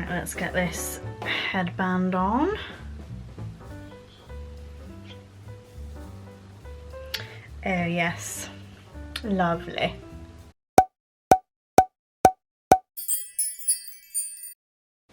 Right, let's get this headband on. Oh yes, lovely.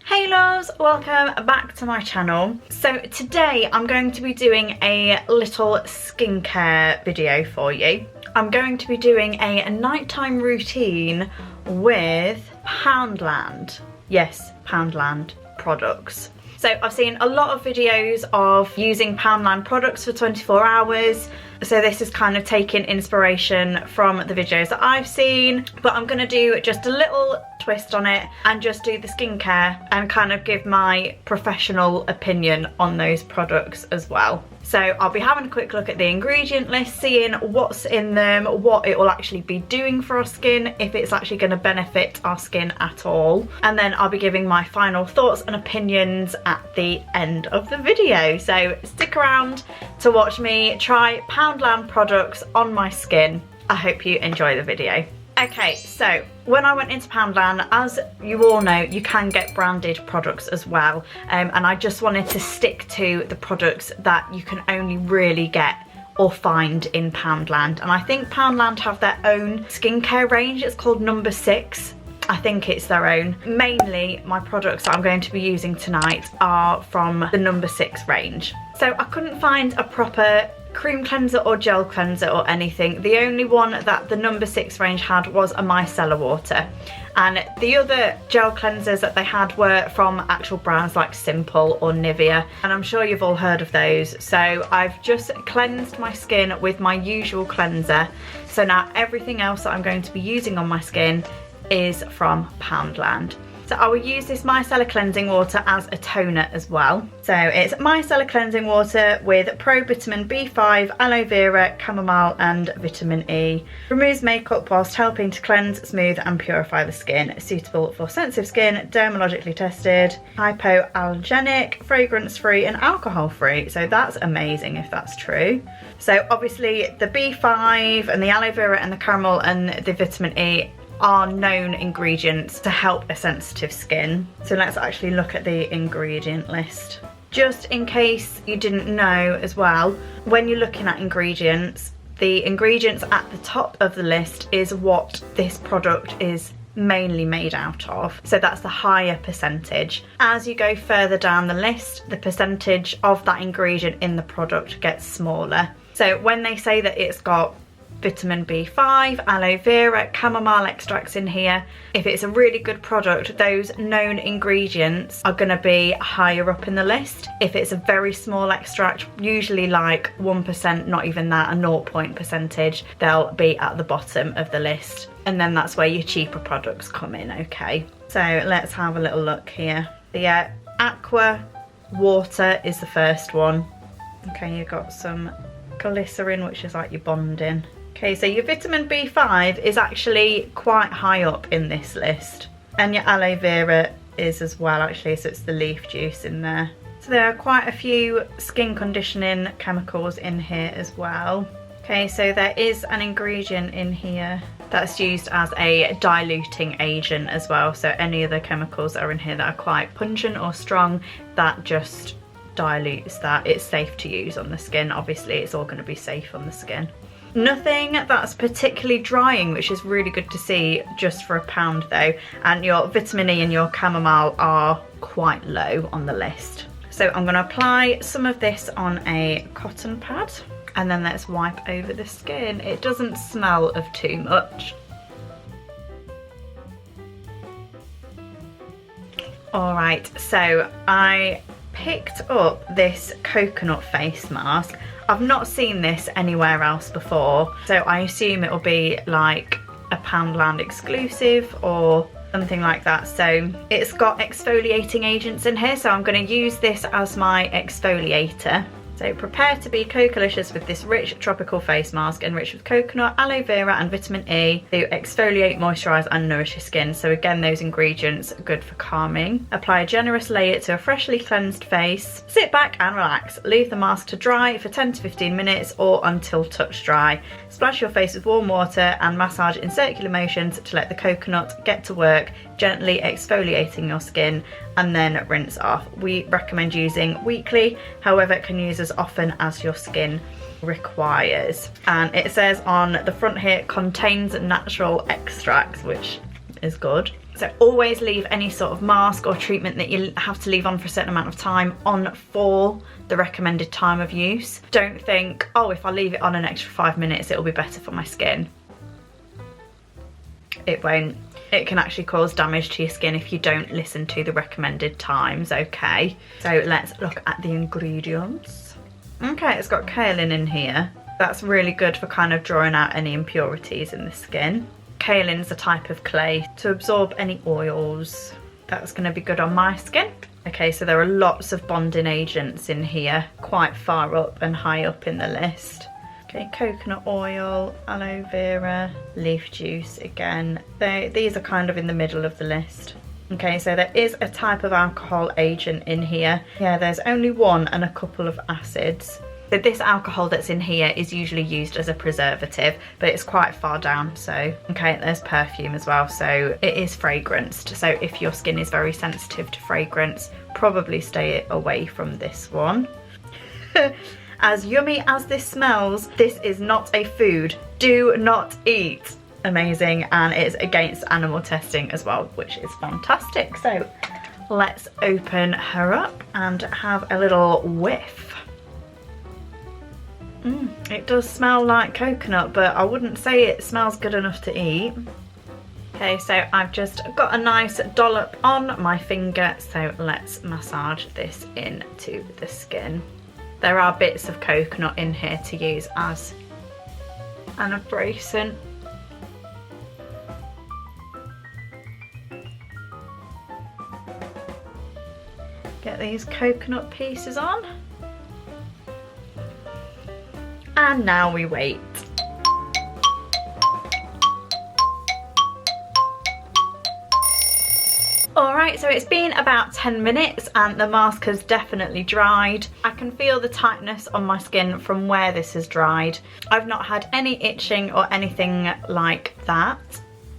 Hey loves, welcome back to my channel. So today I'm going to be doing a little skincare video for you. I'm going to be doing a nighttime routine with Poundland. Yes, Poundland products. So I've seen a lot of videos of using Poundland products for 24 hours. So this is kind of taking inspiration from the videos that I've seen, but I'm gonna do just a little twist on it and just do the skincare and kind of give my professional opinion on those products as well. So I'll be having a quick look at the ingredient list, seeing what's in them, what it will actually be doing for our skin, if it's actually going to benefit our skin at all. And then I'll be giving my final thoughts and opinions at the end of the video. So stick around to watch me try Poundland products on my skin. I hope you enjoy the video. Okay, so when I went into Poundland, as you all know, you can get branded products as well, and I just wanted to stick to the products that you can only really get or find in Poundland. And I think Poundland have their own skincare range. It's called Number 6. I think it's their own. Mainly my products that I'm going to be using tonight are from the Number 6 range. So I couldn't find a proper cream cleanser or gel cleanser or anything. The only one that the Number 6 range had was a micellar water, and the other gel cleansers that they had were from actual brands like Simple or Nivea, and I'm sure you've all heard of those. So I've just cleansed my skin with my usual cleanser, so now everything else that I'm going to be using on my skin is from Poundland. So I will use this micellar cleansing water as a toner as well. So it's micellar cleansing water with pro vitamin B5, aloe vera, chamomile and vitamin E. Removes makeup whilst helping to cleanse, smooth and purify the skin. Suitable for sensitive skin, dermatologically tested, hypoallergenic, fragrance free and alcohol free. So that's amazing if that's true. So obviously the B5 and the aloe vera and the caramel and the vitamin E are known ingredients to help a sensitive skin. So let's actually look at the ingredient list. Just in case you didn't know as well, when you're looking at ingredients, the ingredients at the top of the list is what this product is mainly made out of. So that's the higher percentage. As you go further down the list, the percentage of that ingredient in the product gets smaller. So when they say that it's got vitamin B5, aloe vera, chamomile extracts in here, if it's a really good product, those known ingredients are going to be higher up in the list. If it's a very small extract, usually like 1%, not even that, a 0 point percentage, they'll be at the bottom of the list. And then that's where your cheaper products come in, okay? So let's have a little look here. The aqua water is the first one. Okay, you've got some glycerin, which is like your bonding. Okay, so your vitamin B5 is actually quite high up in this list, and your aloe vera is as well actually, so it's the leaf juice in there. So there are quite a few skin conditioning chemicals in here as well. Okay, so there is an ingredient in here that's used as a diluting agent as well, so any other chemicals that are in here that are quite pungent or strong, that just dilutes that. It's safe to use on the skin. Obviously it's all going to be safe on the skin. Nothing that's particularly drying, which is really good to see just for £1 though, and your vitamin E and your chamomile are quite low on the list. So I'm going to apply some of this on a cotton pad and then let's wipe over the skin. It doesn't smell of too much. Alright, so I picked up this coconut face mask. I've not seen this anywhere else before, so I assume it'll be like a Poundland exclusive or something like that. So it's got exfoliating agents in here, so I'm going to use this as my exfoliator. So prepare to be cocolicious with this rich tropical face mask enriched with coconut, aloe vera and vitamin E to exfoliate, moisturise and nourish your skin. So again, those ingredients are good for calming. Apply a generous layer to a freshly cleansed face. Sit back and relax. Leave the mask to dry for 10 to 15 minutes or until touch dry. Splash your face with warm water and massage in circular motions to let the coconut get to work, gently exfoliating your skin, and then rinse off. We recommend using weekly, however can use as often as your skin requires. And it says on the front here it contains natural extracts, which is good. So always leave any sort of mask or treatment that you have to leave on for a certain amount of time on for the recommended time of use. Don't think, oh, if I leave it on an extra 5 minutes it'll be better for my skin. It won't. It can actually cause damage to your skin if you don't listen to the recommended times, okay? So let's look at the ingredients. Okay, it's got kaolin in here. That's really good for kind of drawing out any impurities in the skin. Kaolin's a type of clay to absorb any oils. That's going to be good on my skin. Okay, so there are lots of bonding agents in here, quite far up and high up in the list. Okay, coconut oil, aloe vera, leaf juice again. These are kind of in the middle of the list. Okay, so there is a type of alcohol agent in here. Yeah, there's only one and a couple of acids. So this alcohol that's in here is usually used as a preservative, but it's quite far down, so. Okay, there's perfume as well, so it is fragranced. So if your skin is very sensitive to fragrance, probably stay away from this one. As yummy as this smells, this is not a food. Do not eat. Amazing, and it's against animal testing as well, which is fantastic. So let's open her up and have a little whiff. It does smell like coconut, but I wouldn't say it smells good enough to eat. Okay, so I've just got a nice dollop on my finger, so let's massage this into the skin. There are bits of coconut in here to use as an abrasant. Get these coconut pieces on. And now we wait. Alright, so it's been about 10 minutes and the mask has definitely dried. I can feel the tightness on my skin from where this has dried. I've not had any itching or anything like that.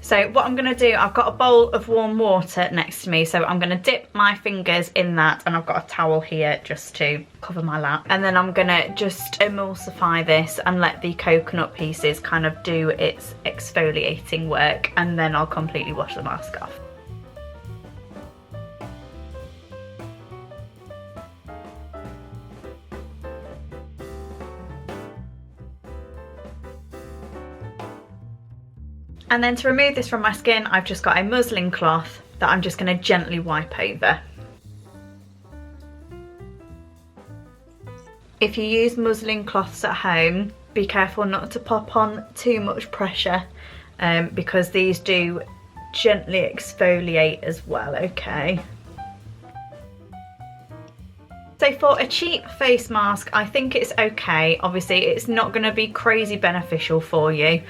So what I'm going to do, I've got a bowl of warm water next to me, so I'm going to dip my fingers in that, and I've got a towel here just to cover my lap. And then I'm going to just emulsify this and let the coconut pieces kind of do its exfoliating work, and then I'll completely wash the mask off. And then to remove this from my skin, I've just got a muslin cloth that I'm just going to gently wipe over. If you use muslin cloths at home, be careful not to pop on too much pressure because these do gently exfoliate as well, okay? So for a cheap face mask, I think it's okay. Obviously, it's not going to be crazy beneficial for you.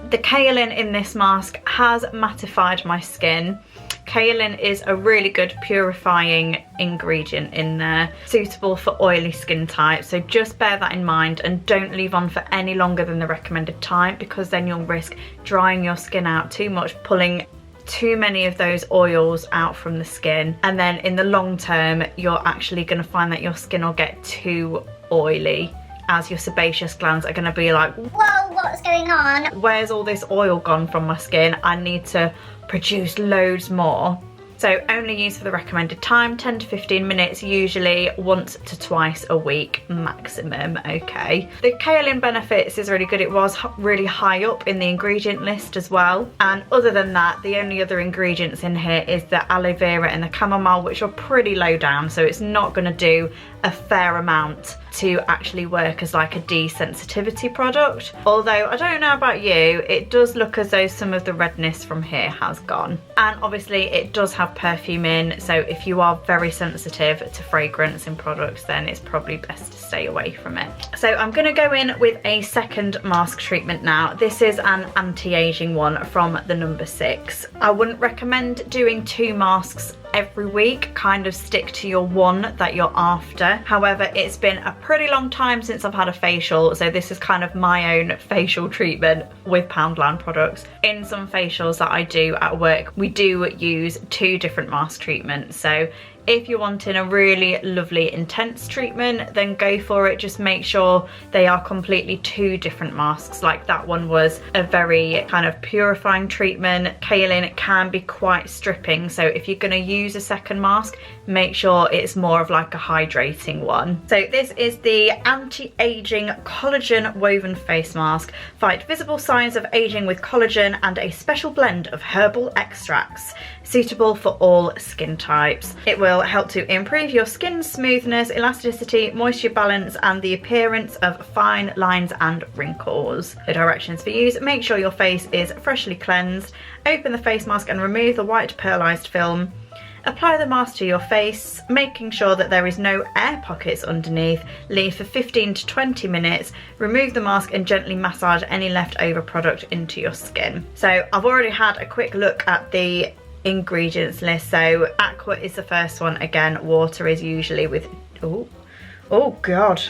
The kaolin in this mask has mattified my skin. Kaolin is a really good purifying ingredient in there, suitable for oily skin types, so just bear that in mind and don't leave on for any longer than the recommended time, because then you'll risk drying your skin out too much, pulling too many of those oils out from the skin, and then in the long term you're actually going to find that your skin will get too oily, as your sebaceous glands are going to be like, whoa, what's going on? Where's all this oil gone from my skin? I need to produce loads more. So only use for the recommended time, 10 to 15 minutes, usually once to twice a week maximum, okay? The kaolin benefits is really good. It was really high up in the ingredient list as well. And other than that, the only other ingredients in here is the aloe vera and the chamomile, which are pretty low down, so it's not going to do a fair amount to actually work as like a desensitivity product. Although I don't know about you, it does look as though some of the redness from here has gone. and obviously it does have perfume in, so if you are very sensitive to fragrance in products, then it's probably best to stay away from it. So I'm going to go in with a second mask treatment now. This is an anti-aging one from the number 6. I wouldn't recommend doing 2 masks every week, kind of stick to your one that you're after. However, it's been a pretty long time since I've had a facial, so this is kind of my own facial treatment with Poundland products. In some facials that I do at work, we do use 2 different mask treatments, so if you're wanting a really lovely intense treatment, then go for it. Just make sure they are completely 2 different masks. Like that one was a very kind of purifying treatment. Kaolin can be quite stripping, so if you're going to use a second mask, make sure it's more of like a hydrating one. So this is the anti-aging collagen woven face mask. Fight visible signs of aging with collagen and a special blend of herbal extracts, suitable for all skin types. It will help to improve your skin's smoothness, elasticity, moisture balance, and the appearance of fine lines and wrinkles. The directions for use: make sure your face is freshly cleansed. Open the face mask and remove the white pearlized film. Apply the mask to your face, making sure that there is no air pockets underneath. Leave for 15 to 20 minutes. Remove the mask and gently massage any leftover product into your skin. So I've already had a quick look at the ingredients list. So aqua is the first one. Again, water is usually with, oh god,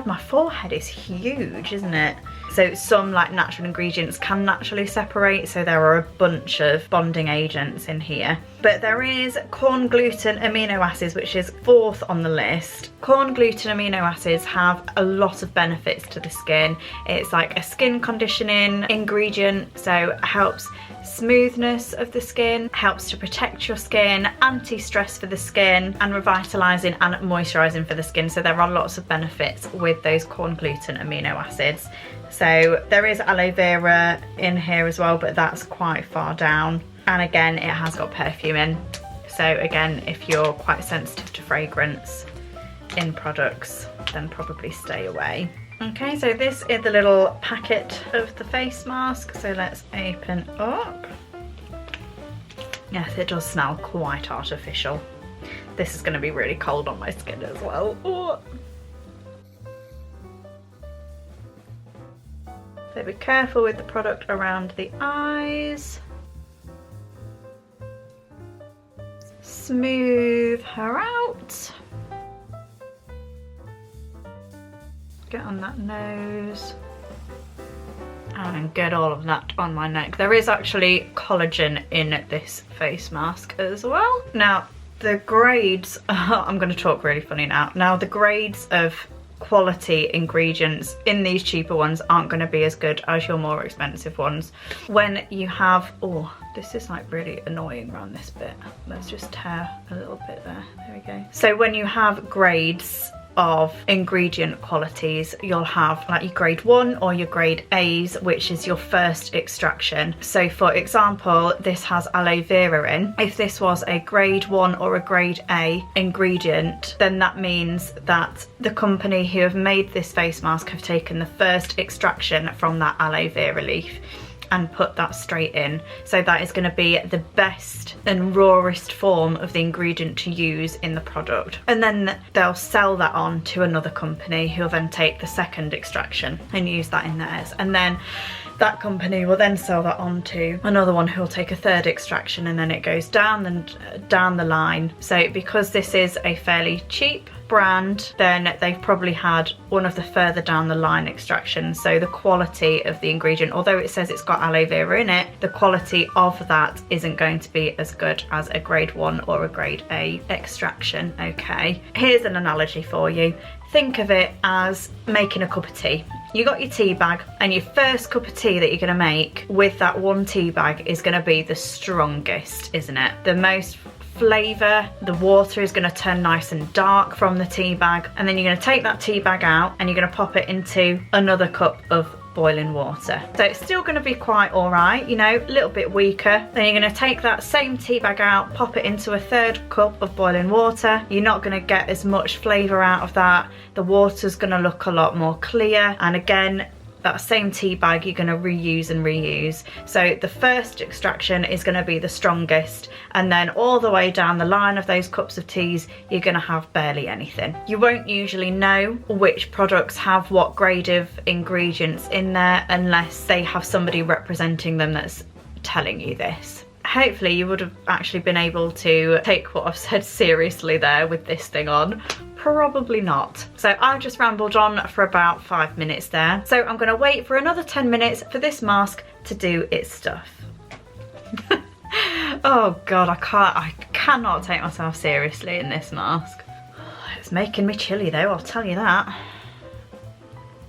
my forehead is huge, isn't it? So some like natural ingredients can naturally separate, so there are a bunch of bonding agents in here. But there is corn gluten amino acids, which is 4th on the list. Corn gluten amino acids have a lot of benefits to the skin. It's like a skin conditioning ingredient, so it helps smoothness of the skin, helps to protect your skin, anti-stress for the skin, and revitalizing and moisturizing for the skin. So there are lots of benefits with those corn gluten amino acids. So there is aloe vera in here as well, but that's quite far down. And again, it has got perfume in. So again, if you're quite sensitive to fragrance in products, then probably stay away. Okay, so this is the little packet of the face mask. So let's open up. Yes, it does smell quite artificial. This is going to be really cold on my skin as well. Ooh. So be careful with the product around the eyes. Smooth her out. Get on that nose. And get all of that on my neck. There is actually collagen in this face mask as well. Now, the grades, I'm going to talk really funny now. Now, the grades of quality ingredients in these cheaper ones aren't going to be as good as your more expensive ones. When you have, oh, this is like really annoying around this bit. Let's just tear a little bit there. There we go. So when you have grades of ingredient qualities, you'll have like your grade 1 or your grade A's, which is your first extraction. So for example, this has aloe vera in. If this was a grade 1 or a grade A ingredient, then that means that the company who have made this face mask have taken the first extraction from that aloe vera leaf and put that straight in. So that is going to be the best and rawest form of the ingredient to use in the product. And then they'll sell that on to another company who'll then take the second extraction and use that in theirs. And then that company will then sell that on to another one who'll take a third extraction, and then it goes down the line. So because this is a fairly cheap brand, then they've probably had one of the further down the line extractions. So the quality of the ingredient, although it says it's got aloe vera in it, the quality of that isn't going to be as good as a grade 1 or a grade A extraction. Okay, here's an analogy for you. Think of it as making a cup of tea. You got your tea bag, and your first cup of tea that you're going to make with that one tea bag is going to be the strongest, isn't it? The most flavour, the water is going to turn nice and dark from the tea bag, and then you're going to take that tea bag out and you're going to pop it into another cup of boiling water. So it's still going to be quite alright, you know, a little bit weaker. Then you're going to take that same tea bag out, pop it into a third cup of boiling water. You're not going to get as much flavour out of that. The water's going to look a lot more clear, and again, that same tea bag you're going to reuse and reuse. So the first extraction is going to be the strongest, and then all the way down the line of those cups of teas you're going to have barely anything. You won't usually know which products have what grade of ingredients in there unless they have somebody representing them that's telling you this. Hopefully you would have actually been able to take what I've said seriously there with this thing on. Probably not. So I've just rambled on for about 5 minutes there. So I'm going to wait for another 10 minutes for this mask to do its stuff. Oh God, I cannot take myself seriously in this mask. It's making me chilly though, I'll tell you that.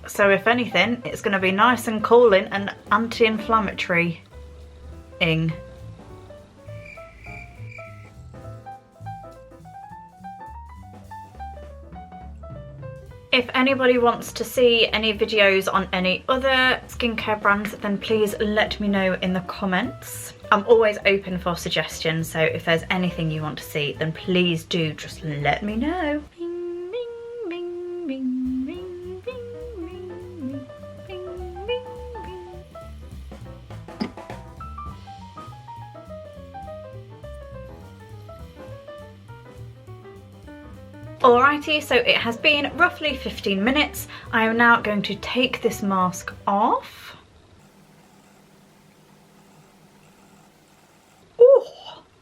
So if anything, it's going to be nice and cooling and anti-inflammatory-ing. If anybody wants to see any videos on any other skincare brands, then please let me know in the comments. I'm always open for suggestions, so if there's anything you want to see, then please do just let me know. Bing, bing, bing, bing, bing, bing, bing, bing, bing, bing. Alrighty, so it has been roughly 15 minutes. I am now going to take this mask off. Ooh.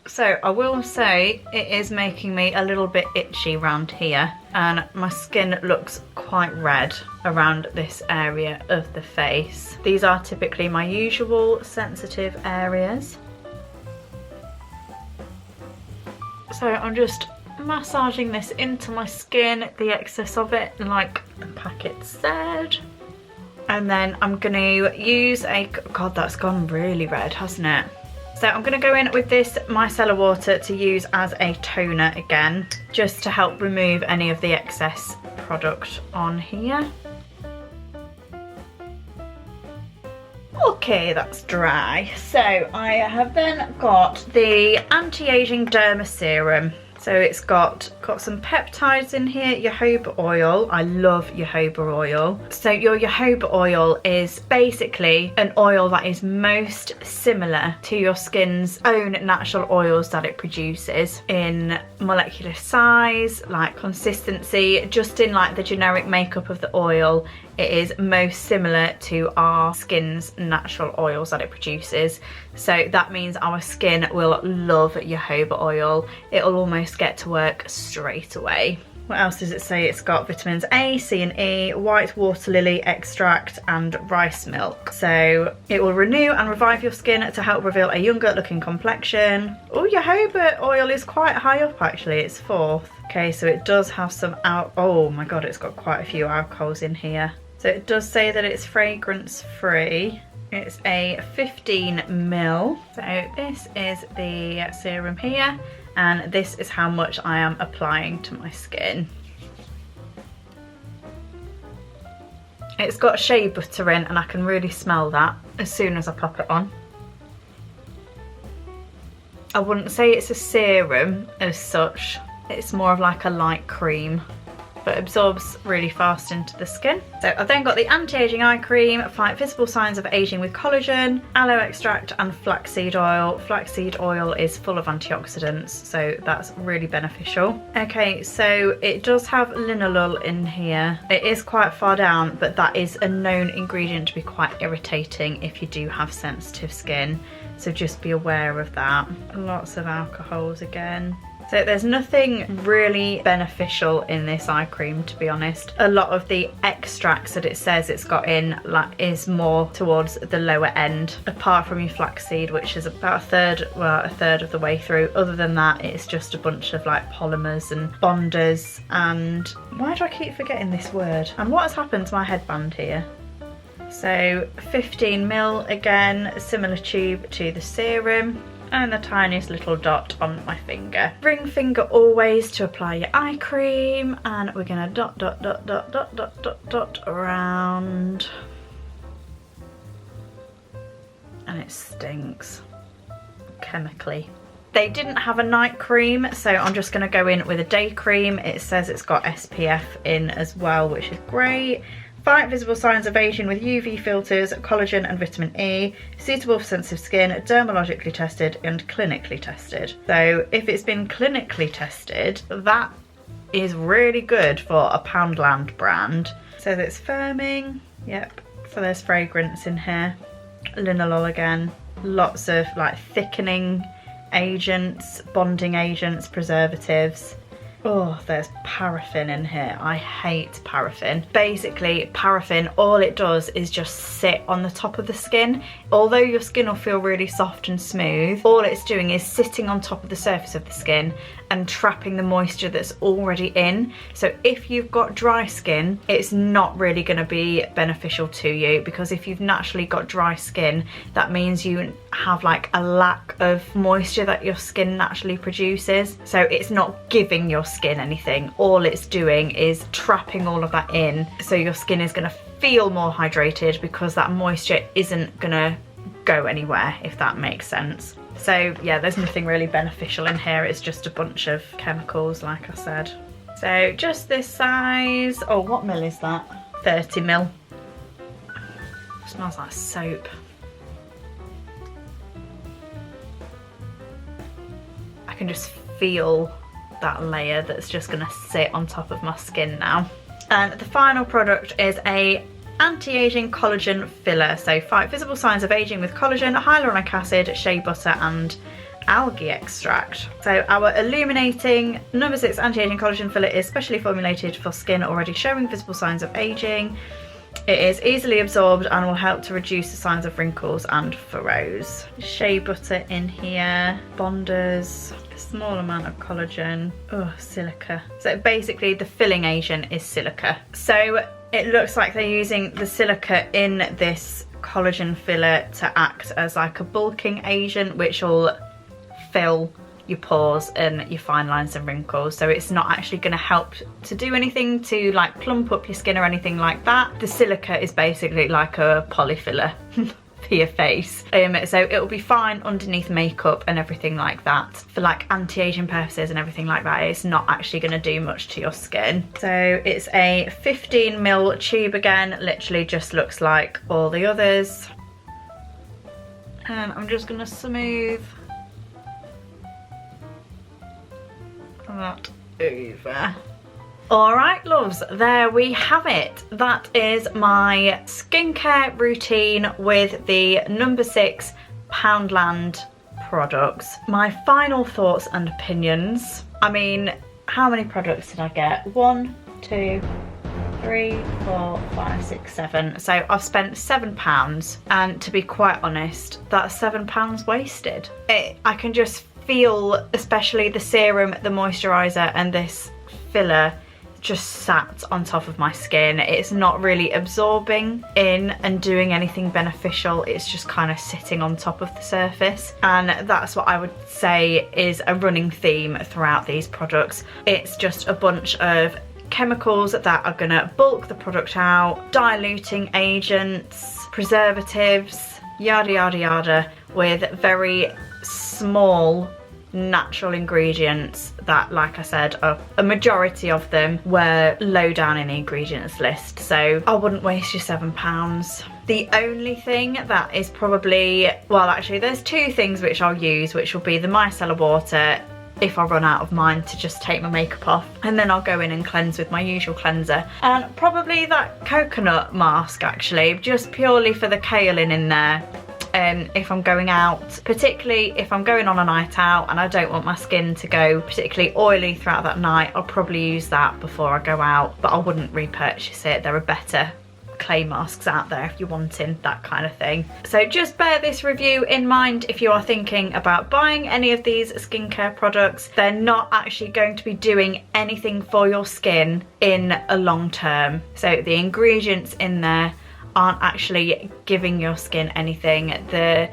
So I will say it is making me a little bit itchy around here, and my skin looks quite red around this area of the face. These are typically my usual sensitive areas. So I'm just massaging this into my skin, the excess of it, like the packet said. And then I'm going to use a, God, that's gone really red, hasn't it? So I'm going to go in with this micellar water to use as a toner again, just to help remove any of the excess product on here. Okay, that's dry. So I have then got the anti-aging derma serum. So it's got some peptides in here, jojoba oil. I love jojoba oil. So your jojoba oil is basically an oil that is most similar to your skin's own natural oils that it produces in molecular size, like consistency, just in like the generic makeup of the oil. It is most similar to our skin's natural oils that it produces. So that means our skin will love jojoba oil. It'll almost get to work straight away. What else does it say? It's got vitamins A, C and E, white water lily extract and rice milk. So it will renew and revive your skin to help reveal a younger looking complexion. Oh, jojoba oil is quite high up actually, it's 4th. Okay, so it does have some oh my God, it's got quite a few alcohols in here. So it does say that it's fragrance free. It's a 15 ml. So this is the serum here, and this is how much I am applying to my skin. It's got shea butter in, and I can really smell that as soon as I pop it on. I wouldn't say it's a serum as such. It's more of like a light cream, but absorbs really fast into the skin. So I've then got the anti-aging eye cream, fight visible signs of aging with collagen, aloe extract and flaxseed oil. Flaxseed oil is full of antioxidants, so that's really beneficial. Okay, so it does have linalool in here. It is quite far down, but that is a known ingredient to be quite irritating if you do have sensitive skin. So just be aware of that. Lots of alcohols again. So there's nothing really beneficial in this eye cream, to be honest. A lot of the extracts that it says it's got in is more towards the lower end, apart from your flaxseed, which is about a third of the way through. Other than that, it's just a bunch of like polymers and bonders and why do I keep forgetting this word? And what has happened to my headband here? So 15 ml again, similar tube to the serum. And the tiniest little dot on my finger. Ring finger always to apply your eye cream, and we're gonna dot dot dot dot dot dot dot dot around. And it stinks chemically. They didn't have a night cream, so I'm just gonna go in with a day cream. It says it's got SPF in as well, which is great. Fight visible signs of aging with UV filters, collagen and vitamin E. Suitable for sensitive skin, dermatologically tested and clinically tested. So if it's been clinically tested, that is really good for a Poundland brand. So it's firming, yep. So there's fragrance in here. Linalool again. Lots of like thickening agents, bonding agents, preservatives. Oh, there's paraffin in here. I hate paraffin. Basically, paraffin, all it does is just sit on the top of the skin. Although your skin will feel really soft and smooth, all it's doing is sitting on top of the surface of the skin and trapping the moisture that's already in. So if you've got dry skin, it's not really going to be beneficial to you, because if you've naturally got dry skin, that means you have like a lack of moisture that your skin naturally produces. So it's not giving your skin anything. All it's doing is trapping all of that in. So your skin is going to feel more hydrated because that moisture isn't going to go anywhere, if that makes sense. So yeah, there's nothing really beneficial in here. It's just a bunch of chemicals, like I said. So just this size. Oh, what mil is that? 30 mil. Smells like soap. I can just feel that layer that's just gonna sit on top of my skin now. And the final product is a anti-aging collagen filler. So fight visible signs of aging with collagen, hyaluronic acid, shea butter and algae extract. So our illuminating number 6 anti-aging collagen filler is specially formulated for skin already showing visible signs of aging. It is easily absorbed and will help to reduce the signs of wrinkles and furrows. Shea butter in here, bonders, a small amount of collagen. Oh, silica. So basically the filling agent is silica. So it looks like they're using the silica in this collagen filler to act as like a bulking agent, which will fill your pores and your fine lines and wrinkles. So it's not actually going to help to do anything to like plump up your skin or anything like that. The silica is basically like a polyfiller for your face. So it'll be fine underneath makeup and everything like that. For like anti-aging purposes and everything like that, it's not actually going to do much to your skin. So it's a 15 ml tube again, literally just looks like all the others. And I'm just going to smooth that over. Alright loves, there we have it. That is my skincare routine with the number 6 Poundland products. My final thoughts and opinions. I mean, how many products did I get? 1, 2, 3, 4, 5, 6, 7. So I've spent £7, and to be quite honest, that's £7 wasted. I can just feel, especially the serum, the moisturiser and this filler just sat on top of my skin. It's not really absorbing in and doing anything beneficial. It's just kind of sitting on top of the surface, and that's what I would say is a running theme throughout these products. It's just a bunch of chemicals that are gonna bulk the product out, diluting agents, preservatives, yada yada yada, with very small natural ingredients that, like I said, a majority of them were low down in the ingredients list. So I wouldn't waste your £7. The only thing that is probably, well actually there's 2 things which I'll use, which will be the micellar water if I run out of mine to just take my makeup off, and then I'll go in and cleanse with my usual cleanser, and probably that coconut mask actually, just purely for the kaolin in there. If I'm going out, particularly if I'm going on a night out and I don't want my skin to go particularly oily throughout that night, I'll probably use that before I go out, but I wouldn't repurchase it. There are better clay masks out there if you're wanting that kind of thing. So just bear this review in mind if you are thinking about buying any of these skincare products. They're not actually going to be doing anything for your skin in a long term. So the ingredients in there aren't actually giving your skin anything. The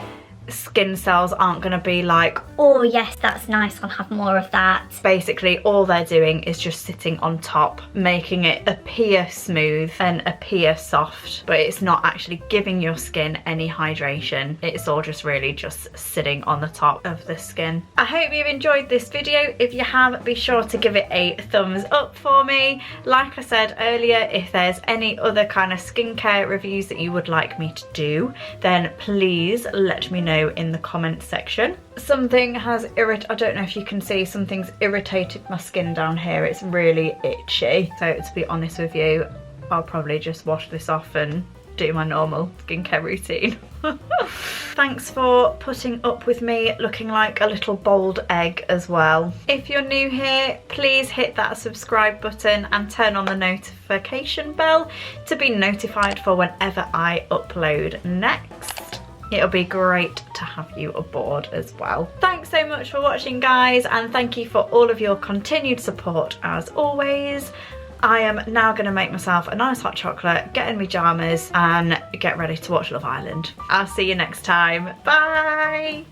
skin cells aren't going to be like, oh yes, that's nice, I'll have more of that. Basically all they're doing is just sitting on top, making it appear smooth and appear soft, but it's not actually giving your skin any hydration. It's all just really just sitting on the top of the skin. I hope you've enjoyed this video. If you have, be sure to give it a thumbs up for me. Like I said earlier, if there's any other kind of skincare reviews that you would like me to do, then please let me know in the comments section. Something has I don't know if you can see, something's irritated my skin down here. It's really itchy. So to be honest with you, I'll probably just wash this off and do my normal skincare routine. Thanks for putting up with me looking like a little boiled egg as well. If you're new here, please hit that subscribe button and turn on the notification bell to be notified for whenever I upload next. It'll be great to have you aboard as well. Thanks so much for watching, guys, and thank you for all of your continued support as always. I am now going to make myself a nice hot chocolate, get in my pyjamas and get ready to watch Love Island. I'll see you next time. Bye!